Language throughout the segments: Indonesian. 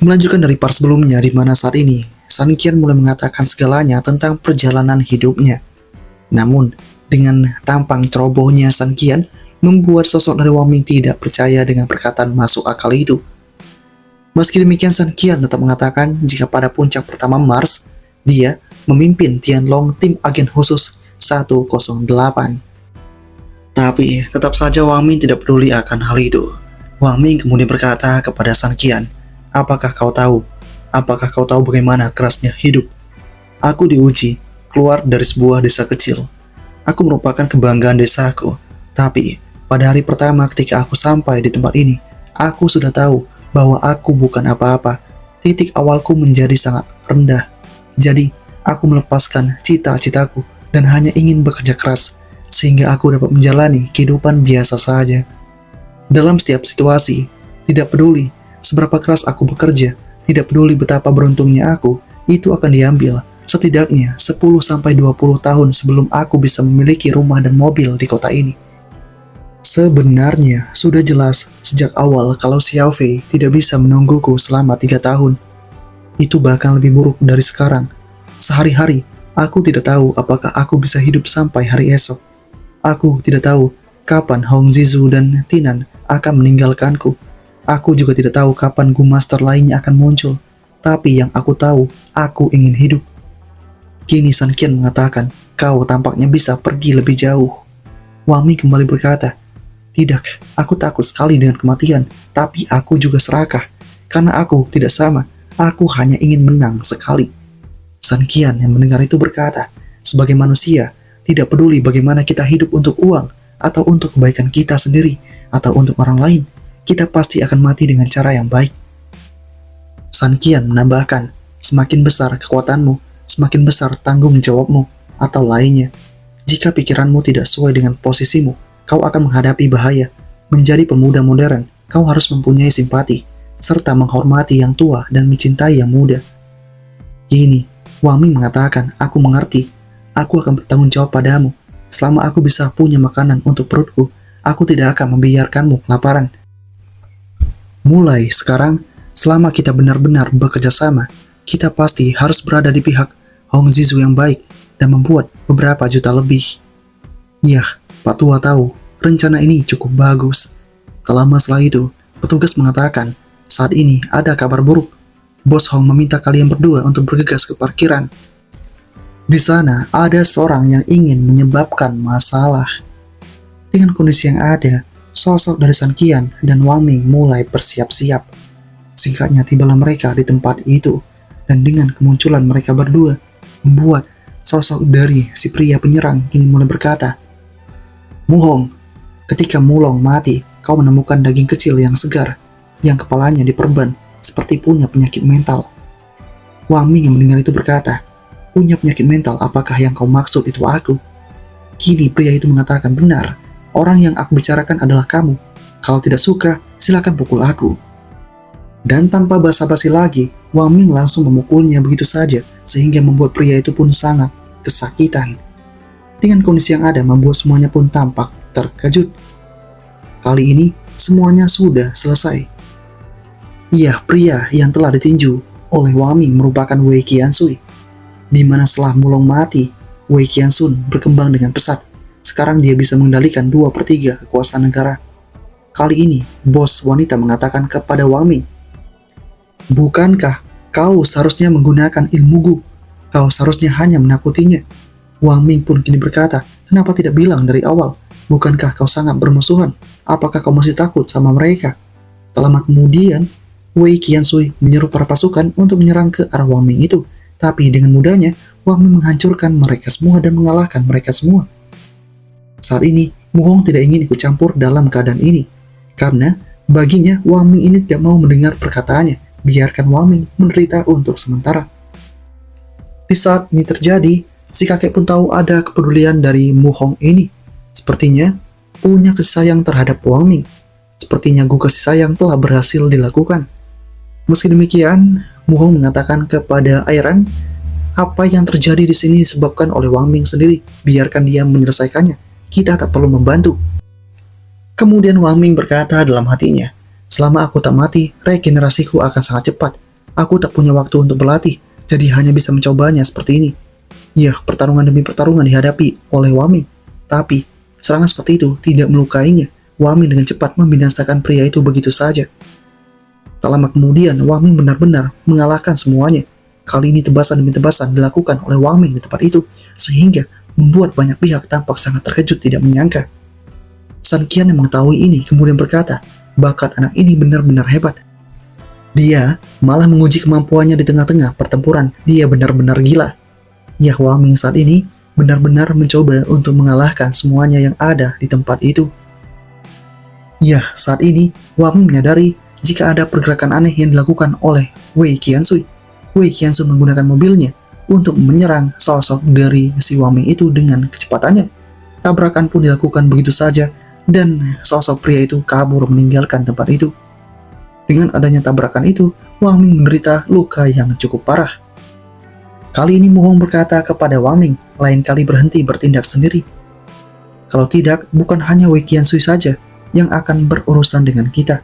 Melanjutkan dari part sebelumnya di mana saat ini San Qian mulai mengatakan segalanya tentang perjalanan hidupnya. Namun, dengan tampang cerobohnya San Qian membuat sosok dari Wang Ming tidak percaya dengan perkataan masuk akal itu. Meski demikian, San Qian tetap mengatakan jika pada puncak pertama Mars, dia memimpin Tianlong tim agen khusus 108. Tapi, tetap saja Wang Ming tidak peduli akan hal itu. Wang Ming kemudian berkata kepada San Qian, "Apakah kau tahu? Apakah kau tahu bagaimana kerasnya hidup? Aku diuji, keluar dari sebuah desa kecil. Aku merupakan kebanggaan desaku. Tapi, pada hari pertama ketika aku sampai di tempat ini, aku sudah tahu bahwa aku bukan apa-apa. Titik awalku menjadi sangat rendah. Jadi, aku melepaskan cita-citaku dan hanya ingin bekerja keras, sehingga aku dapat menjalani kehidupan biasa saja. Dalam setiap situasi, tidak peduli seberapa keras aku bekerja, tidak peduli betapa beruntungnya aku, itu akan diambil setidaknya 10-20 tahun sebelum aku bisa memiliki rumah dan mobil di kota ini." Sebenarnya, sudah jelas sejak awal kalau Xiao Fei tidak bisa menungguku selama 3 tahun. Itu bahkan lebih buruk dari sekarang. Sehari-hari, aku tidak tahu apakah aku bisa hidup sampai hari esok. Aku tidak tahu kapan Hong Zizu dan Tinan akan meninggalkanku. Aku juga tidak tahu kapan Gu Master lainnya akan muncul. Tapi yang aku tahu, aku ingin hidup. Kini San Qian mengatakan, "Kau tampaknya bisa pergi lebih jauh." Wang Ming kembali berkata, "Tidak, aku takut sekali dengan kematian, tapi aku juga serakah. Karena aku tidak sama, aku hanya ingin menang sekali." San Qian yang mendengar itu berkata, "Sebagai manusia, tidak peduli bagaimana kita hidup untuk uang, atau untuk kebaikan kita sendiri, atau untuk orang lain, kita pasti akan mati dengan cara yang baik." San Qian menambahkan, "Semakin besar kekuatanmu, semakin besar tanggung jawabmu, atau lainnya. Jika pikiranmu tidak sesuai dengan posisimu, kau akan menghadapi bahaya. Menjadi pemuda modern, kau harus mempunyai simpati, serta menghormati yang tua dan mencintai yang muda." Kini, Wang Ming mengatakan, "Aku mengerti. Aku akan bertanggung jawab padamu. Selama aku bisa punya makanan untuk perutku, aku tidak akan membiarkanmu kelaparan. Mulai sekarang, selama kita benar-benar bekerja sama, kita pasti harus berada di pihak Hong Zizu yang baik dan membuat beberapa juta lebih." Yah, Pak Tua tahu, rencana ini cukup bagus. Tak lama setelah itu, petugas mengatakan, "Saat ini ada kabar buruk. Bos Hong meminta kalian berdua untuk bergegas ke parkiran. Di sana ada seorang yang ingin menyebabkan masalah." Dengan kondisi yang ada, sosok dari San Qian dan Wang Ming mulai bersiap-siap. Singkatnya tibalah mereka di tempat itu, dan dengan kemunculan mereka berdua, membuat sosok dari si pria penyerang ini mulai berkata, "Mu Hong, ketika Mulong mati, kau menemukan daging kecil yang segar, yang kepalanya diperban, seperti punya penyakit mental." Wang Ming yang mendengar itu berkata, "Punya penyakit mental, apakah yang kau maksud itu aku?" Kini pria itu mengatakan, "Benar, orang yang aku bicarakan adalah kamu. Kalau tidak suka, silakan pukul aku." Dan tanpa basa-basi lagi, Wang Ming langsung memukulnya begitu saja, sehingga membuat pria itu pun sangat kesakitan. Dengan kondisi yang ada membuat semuanya pun tampak terkejut. Kali ini, semuanya sudah selesai. Iya, pria yang telah ditinju oleh Wang Ming merupakan Wei Qiansui, di mana setelah Mulong mati, Wei Qiansun berkembang dengan pesat. Sekarang dia bisa mengendalikan 2/3 kekuasaan negara. Kali ini, bos wanita mengatakan kepada Wang Ming, "Bukankah kau seharusnya menggunakan ilmuku? Kau seharusnya hanya menakutinya." Wang Ming pun kini berkata, "Kenapa tidak bilang dari awal? Bukankah kau sangat bermusuhan? Apakah kau masih takut sama mereka?" Tak lama kemudian, Wei Qiansui menyuruh para pasukan untuk menyerang ke arah Wang Ming itu. Tapi dengan mudahnya, Wang Ming menghancurkan mereka semua dan mengalahkan mereka semua. Saat ini, Mu Hong tidak ingin ikut campur dalam keadaan ini. Karena baginya, Wang Ming ini tidak mau mendengar perkataannya. Biarkan Wang Ming menderita untuk sementara. Di saat ini terjadi, si kakek pun tahu ada kepedulian dari Mu Hong ini. Sepertinya punya kasih sayang terhadap Wang Ming. Sepertinya kasih sayang telah berhasil dilakukan. Meski demikian, Mu Hong mengatakan kepada Airan, "Apa yang terjadi di sini disebabkan oleh Wang Ming sendiri. Biarkan dia menyelesaikannya. Kita tak perlu membantu." Kemudian Wang Ming berkata dalam hatinya, "Selama aku tak mati, regenerasiku akan sangat cepat. Aku tak punya waktu untuk berlatih, jadi hanya bisa mencobanya seperti ini. Ya, pertarungan demi pertarungan dihadapi oleh Waming. Tapi, serangan seperti itu tidak melukainya. Waming dengan cepat membinasakan pria itu begitu saja. Tak lama kemudian, Waming benar-benar mengalahkan semuanya. Kali ini tebasan demi tebasan dilakukan oleh Waming di tempat itu, sehingga membuat banyak pihak tampak sangat terkejut tidak menyangka. San Qian yang mengetahui ini kemudian berkata, bakat anak ini benar-benar hebat. Dia malah menguji kemampuannya di tengah-tengah pertempuran. Dia benar-benar gila. Ya, Waming saat ini benar-benar mencoba untuk mengalahkan semuanya yang ada di tempat itu. Ya, saat ini Waming menyadari jika ada pergerakan aneh yang dilakukan oleh Wei Qiansui. Wei Qiansui menggunakan mobilnya untuk menyerang sosok dari si Waming itu dengan kecepatannya. Tabrakan pun dilakukan begitu saja dan sosok pria itu kabur meninggalkan tempat itu. Dengan adanya tabrakan itu, Waming menderita luka yang cukup parah. Kali ini Mu Hong berkata kepada Waming, lain kali berhenti bertindak sendiri. Kalau tidak, bukan hanya Wei Qiansui saja yang akan berurusan dengan kita.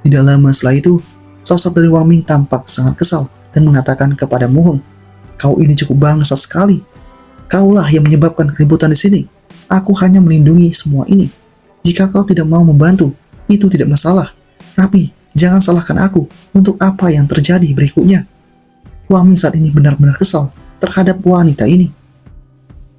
Tidak lama setelah itu, sosok dari Waming tampak sangat kesal dan mengatakan kepada Mu Hong, kau ini cukup bangsa sekali. Kaulah yang menyebabkan keributan di sini. Aku hanya melindungi semua ini. Jika kau tidak mau membantu, itu tidak masalah. Tapi, jangan salahkan aku untuk apa yang terjadi berikutnya. Waming saat ini benar-benar kesal terhadap wanita ini.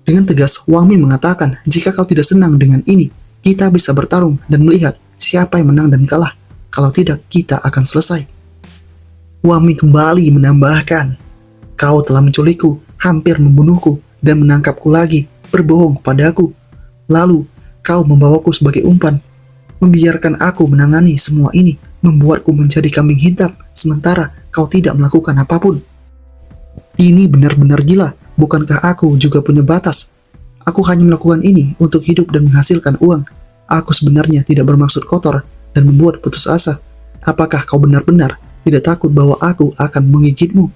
Dengan tegas, Waming mengatakan, jika kau tidak senang dengan ini, kita bisa bertarung dan melihat siapa yang menang dan kalah. Kalau tidak, kita akan selesai. Waming kembali menambahkan, kau telah menculikku, hampir membunuhku, dan menangkapku lagi, berbohong padaku. Lalu, kau membawaku sebagai umpan, membiarkan aku menangani semua ini, membuatku menjadi kambing hitam, sementara kau tidak melakukan apapun. Ini benar-benar gila, bukankah aku juga punya batas? Aku hanya melakukan ini untuk hidup dan menghasilkan uang. Aku sebenarnya tidak bermaksud kotor dan membuat putus asa. Apakah kau benar-benar tidak takut bahwa aku akan menggigitmu?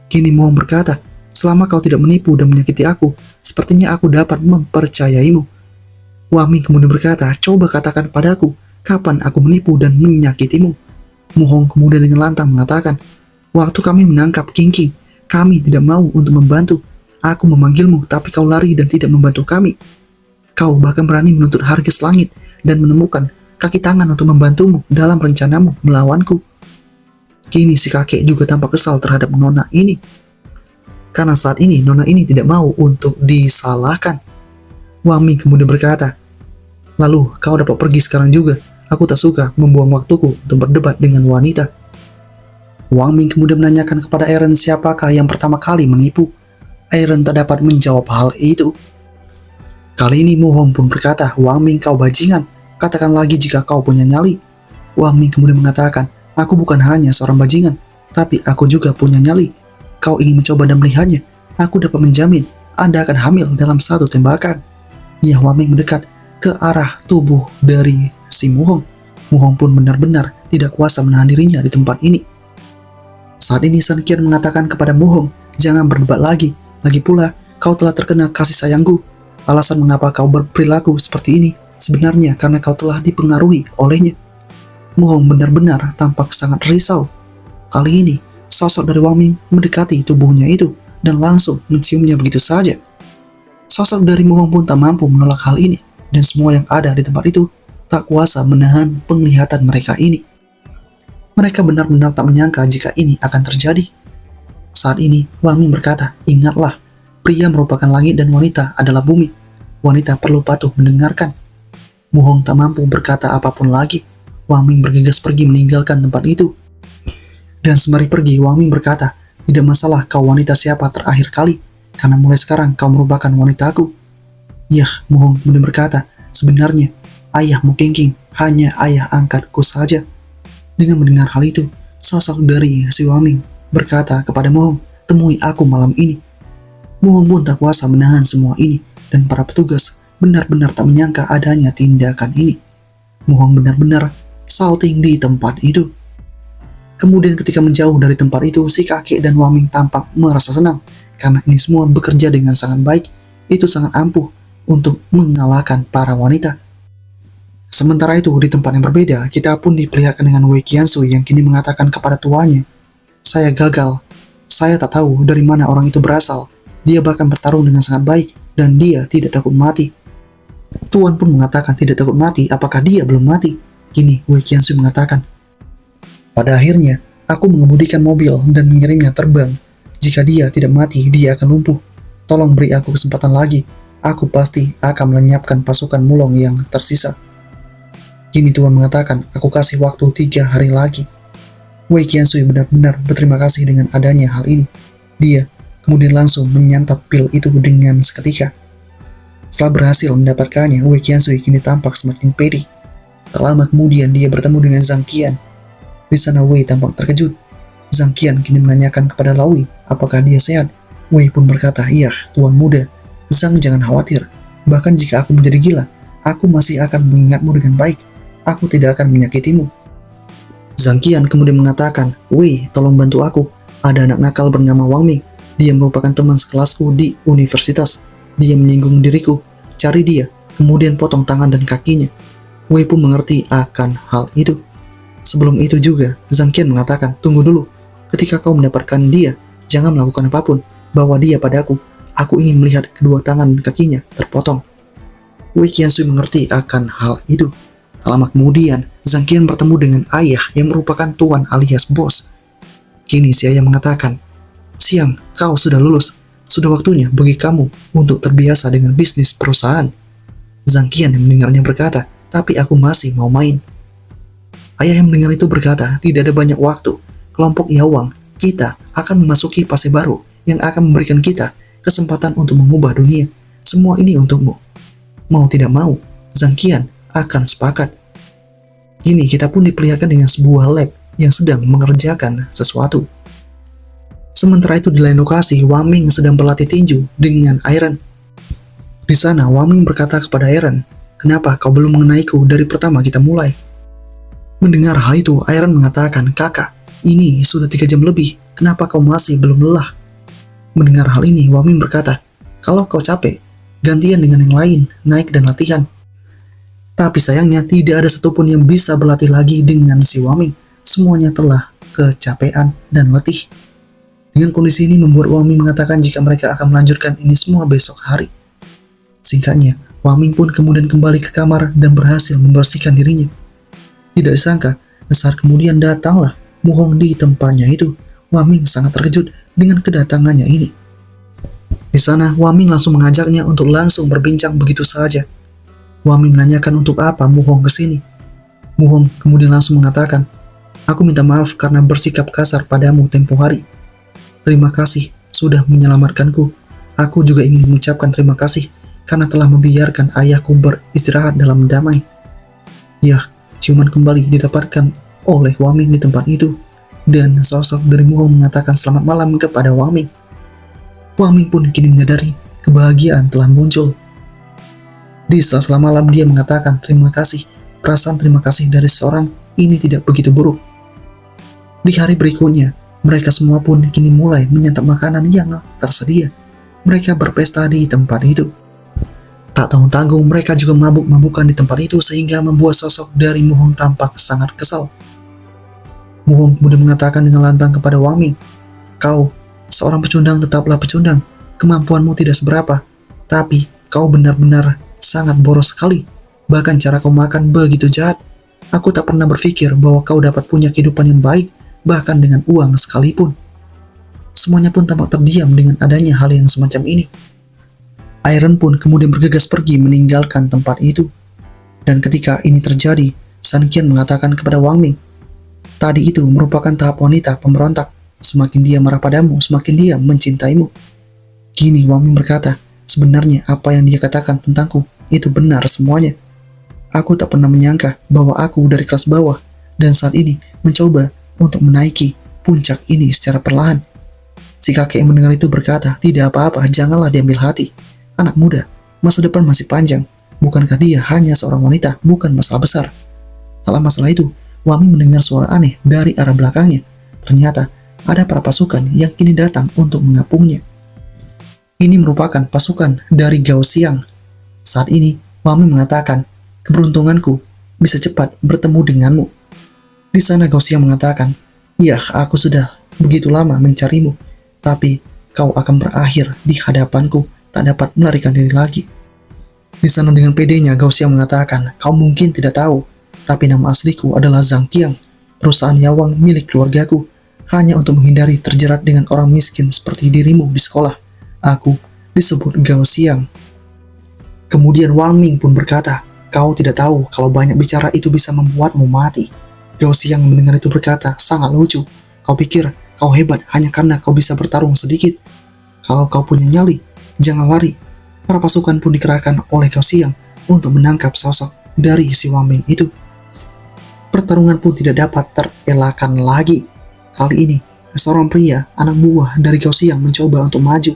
Kini Mu Hong berkata, selama kau tidak menipu dan menyakiti aku, sepertinya aku dapat mempercayaimu. Waming kemudian berkata, coba katakan padaku, kapan aku menipu dan menyakitimu? Mu Hong kemudian dengan lantang mengatakan, waktu kami menangkap King King, kami tidak mau untuk membantu. Aku memanggilmu, tapi kau lari dan tidak membantu kami. Kau bahkan berani menuntut harga selangit dan menemukan kaki tangan untuk membantumu dalam rencanamu melawanku. Kini si kakek juga tampak kesal terhadap nona ini. Karena saat ini nona ini tidak mau untuk disalahkan. Waming kemudian berkata, lalu kau dapat pergi sekarang juga. Aku tak suka membuang waktuku untuk berdebat dengan wanita. Waming kemudian menanyakan kepada Eren siapakah yang pertama kali menipu. Eren tak dapat menjawab hal itu. Kali ini Mu Hong pun berkata, Waming kau bajingan. Katakan lagi jika kau punya nyali. Waming kemudian mengatakan, aku bukan hanya seorang bajingan, tapi aku juga punya nyali. Kau ingin mencoba dan melihatnya. Aku dapat menjamin Anda akan hamil dalam satu tembakan. Ya, Waming mendekat ke arah tubuh dari si Mu Hong. Mu Hong pun benar-benar tidak kuasa menahan dirinya di tempat ini. Saat ini San Qian mengatakan kepada Mu Hong, jangan berdebat lagi. Lagi pula, kau telah terkena kasih sayangku. Alasan mengapa kau berperilaku seperti ini sebenarnya karena kau telah dipengaruhi olehnya. Mu Hong benar-benar tampak sangat risau. Kali ini, sosok dari Waming mendekati tubuhnya itu dan langsung menciumnya begitu saja. Sosok dari Mu Hong pun tak mampu menolak hal ini dan semua yang ada di tempat itu tak kuasa menahan penglihatan mereka ini. Mereka benar-benar tak menyangka jika ini akan terjadi. Saat ini, Waming berkata, ingatlah, pria merupakan langit dan wanita adalah bumi. Wanita perlu patuh mendengarkan. Mu Hong tak mampu berkata apapun lagi. Waming bergegas pergi meninggalkan tempat itu. Dan sembari pergi, Waming berkata, tidak masalah kau wanita siapa terakhir kali, karena mulai sekarang kau merupakan wanitaku. Yah, Mu Hong kemudian berkata, sebenarnya, ayahmu King King hanya ayah angkatku saja. Dengan mendengar hal itu, sosok dari si Waming berkata kepada Mu Hong, temui aku malam ini. Mu Hong pun tak kuasa menahan semua ini, dan para petugas benar-benar tak menyangka adanya tindakan ini. Mu Hong benar-benar salting di tempat itu. Kemudian ketika menjauh dari tempat itu, si kakek dan Waming tampak merasa senang, karena ini semua bekerja dengan sangat baik. Itu sangat ampuh untuk mengalahkan para wanita. Sementara itu, di tempat yang berbeda, kita pun diperlihatkan dengan Wei Qiansui yang kini mengatakan kepada tuanya, saya gagal. Saya tak tahu dari mana orang itu berasal. Dia bahkan bertarung dengan sangat baik, dan dia tidak takut mati. Tuan pun mengatakan tidak takut mati, apakah dia belum mati? Kini Wei Qiansui mengatakan, pada akhirnya, aku mengemudikan mobil dan mengirimnya terbang. Jika dia tidak mati, dia akan lumpuh. Tolong beri aku kesempatan lagi. Aku pasti akan melenyapkan pasukan Mulong yang tersisa. Kini Tuan mengatakan, aku kasih waktu 3 hari lagi. Wei Qiansui benar-benar berterima kasih dengan adanya hal ini. Dia kemudian langsung menyantap pil itu dengan seketika. Setelah berhasil mendapatkannya, Wei Qiansui kini tampak semakin pede. Tak lama kemudian dia bertemu dengan Zhang Qian. Di sana Wei tampak terkejut. Zhang Qian kini menanyakan kepada Laui apakah dia sehat. Wei pun berkata, iya, tuan muda. Zhang, jangan khawatir. Bahkan jika aku menjadi gila, aku masih akan mengingatmu dengan baik. Aku tidak akan menyakitimu. Zhang Qian kemudian mengatakan, Wei, tolong bantu aku. Ada anak nakal bernama Wang Ming. Dia merupakan teman sekelasku di universitas. Dia menyinggung diriku. Cari dia, kemudian potong tangan dan kakinya. Wei pun mengerti akan hal itu. Sebelum itu juga, Zhang Qian mengatakan, tunggu dulu. Ketika kau mendapatkan dia, jangan melakukan apapun. Bawa dia padaku. Aku ingin melihat kedua tangan dan kakinya terpotong. Wei Qiansui mengerti akan hal itu. Tak lama kemudian, Zhang Qian bertemu dengan ayah yang merupakan tuan alias bos. Kini si ayah mengatakan, siang, kau sudah lulus. Sudah waktunya bagi kamu untuk terbiasa dengan bisnis perusahaan. Zhang Qian yang mendengarnya berkata, tapi aku masih mau main. Ayah yang mendengar itu berkata, tidak ada banyak waktu. Kelompok Yawang, kita akan memasuki fase baru yang akan memberikan kita kesempatan untuk mengubah dunia. Semua ini untukmu. Mau tidak mau, Zhang Qian akan sepakat. Kini kita pun diperlihatkan dengan sebuah lab yang sedang mengerjakan sesuatu. Sementara itu di lain lokasi, Wang Ming sedang berlatih tinju dengan Iron. Di sana, Wang Ming berkata kepada Iron, kenapa kau belum mengenaiku dari pertama kita mulai? Mendengar hal itu, Iron mengatakan, kakak, ini sudah 3 jam lebih, kenapa kau masih belum lelah? Mendengar hal ini, Wang Ming berkata, kalau kau capek, gantian dengan yang lain, naik dan latihan. Tapi sayangnya tidak ada satupun yang bisa berlatih lagi dengan si Wang Ming. Semuanya telah kecapean dan letih. Dengan kondisi ini membuat Wang Ming mengatakan jika mereka akan melanjutkan ini semua besok hari. Singkatnya, Wang Ming pun kemudian kembali ke kamar dan berhasil membersihkan dirinya. Tidak disangka, saat kemudian datanglah Mu Hong di tempatnya itu. Wang Ming sangat terkejut dengan kedatangannya ini. Di sana, Wang Ming langsung mengajaknya untuk langsung berbincang begitu saja. Wang Ming menanyakan untuk apa Mu Hong kesini. Mu Hong kemudian langsung mengatakan, aku minta maaf karena bersikap kasar padamu tempo hari. Terima kasih sudah menyelamatkanku. Aku juga ingin mengucapkan terima kasih karena telah membiarkan ayahku beristirahat dalam damai. Ya, ciuman kembali didapatkan oleh Wang Ming di tempat itu. Dan sosok dari Mu Hong mengatakan selamat malam kepada Wang Ming. Wang Ming pun kini menyadari kebahagiaan telah muncul. Di sela-sela malam dia mengatakan terima kasih. Perasaan terima kasih dari seseorang ini tidak begitu buruk. Di hari berikutnya, mereka semua pun kini mulai menyantap makanan yang tersedia. Mereka berpesta di tempat itu. Tak tanggung-tanggung mereka juga mabuk-mabukan di tempat itu sehingga membuat sosok dari Mu Hong tampak sangat kesal. Mu Hong kemudian mengatakan dengan lantang kepada Wang Ming, kau, seorang pecundang tetaplah pecundang. Kemampuanmu tidak seberapa, tapi kau benar-benar sangat boros sekali. Bahkan cara kau makan begitu jahat. Aku tak pernah berpikir bahwa kau dapat punya kehidupan yang baik, bahkan dengan uang sekalipun. Semuanya pun tampak terdiam dengan adanya hal yang semacam ini. Iron pun kemudian bergegas pergi meninggalkan tempat itu. Dan ketika ini terjadi, Zhang Qian mengatakan kepada Wang Ming, tadi itu merupakan tahap wanita pemberontak. Semakin dia marah padamu, semakin dia mencintaimu. Kini Wang Ming berkata, sebenarnya apa yang dia katakan tentangku itu benar semuanya. Aku tak pernah menyangka bahwa aku dari kelas bawah dan saat ini mencoba untuk menaiki puncak ini secara perlahan. Si kakek yang mendengar itu berkata, tidak apa-apa, janganlah diambil hati. Anak muda, masa depan masih panjang. Bukankah dia hanya seorang wanita, bukan masalah besar. Tak lama setelah itu, Wang Ming mendengar suara aneh dari arah belakangnya. Ternyata ada para pasukan yang kini datang untuk mengapungnya. Ini merupakan pasukan dari Gao Xiang. Saat ini, Wang Ming mengatakan, keberuntunganku bisa cepat bertemu denganmu. Di sana Gao Xiang mengatakan, iya, aku sudah begitu lama mencarimu, tapi kau akan berakhir di hadapanku, tak dapat melarikan diri lagi. Di sana dengan pedenya Gao Xiang mengatakan, kau mungkin tidak tahu, tapi nama asliku adalah Zhang Qiang, perusahaan Yawang milik keluargaku. Hanya untuk menghindari terjerat dengan orang miskin seperti dirimu di sekolah, aku disebut Gao Xiang. Kemudian Wang Ming pun berkata, kau tidak tahu kalau banyak bicara itu bisa membuatmu mati. Gao Xiang yang mendengar itu berkata, sangat lucu. Kau pikir kau hebat hanya karena kau bisa bertarung sedikit? Kalau kau punya nyali, jangan lari. Para pasukan pun dikerahkan oleh Gao Xiang untuk menangkap sosok dari si Wang Ming itu. Pertarungan pun tidak dapat terelakkan lagi. Kali ini, seorang pria, anak buah dari Gao Xiang mencoba untuk maju.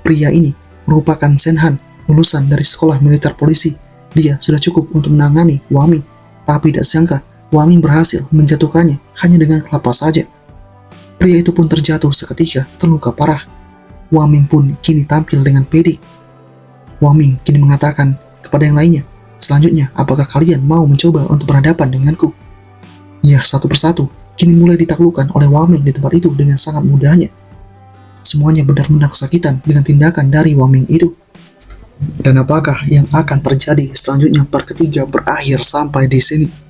Pria ini merupakan Shen Han, lulusan dari sekolah militer polisi. Dia sudah cukup untuk menangani Wang Ming, tapi tidak sangka Wang Ming berhasil menjatuhkannya hanya dengan kelapa saja. Pria itu pun terjatuh seketika, terluka parah. Wang Ming pun kini tampil dengan pede. Wang Ming kini mengatakan kepada yang lainnya, selanjutnya apakah kalian mau mencoba untuk berhadapan denganku? Ya, satu persatu kini mulai ditaklukkan oleh Wang Ming di tempat itu dengan sangat mudahnya. Semuanya benar-benar kesakitan dengan tindakan dari Wang Ming itu. Dan apakah yang akan terjadi selanjutnya? Part ketiga berakhir sampai di sini.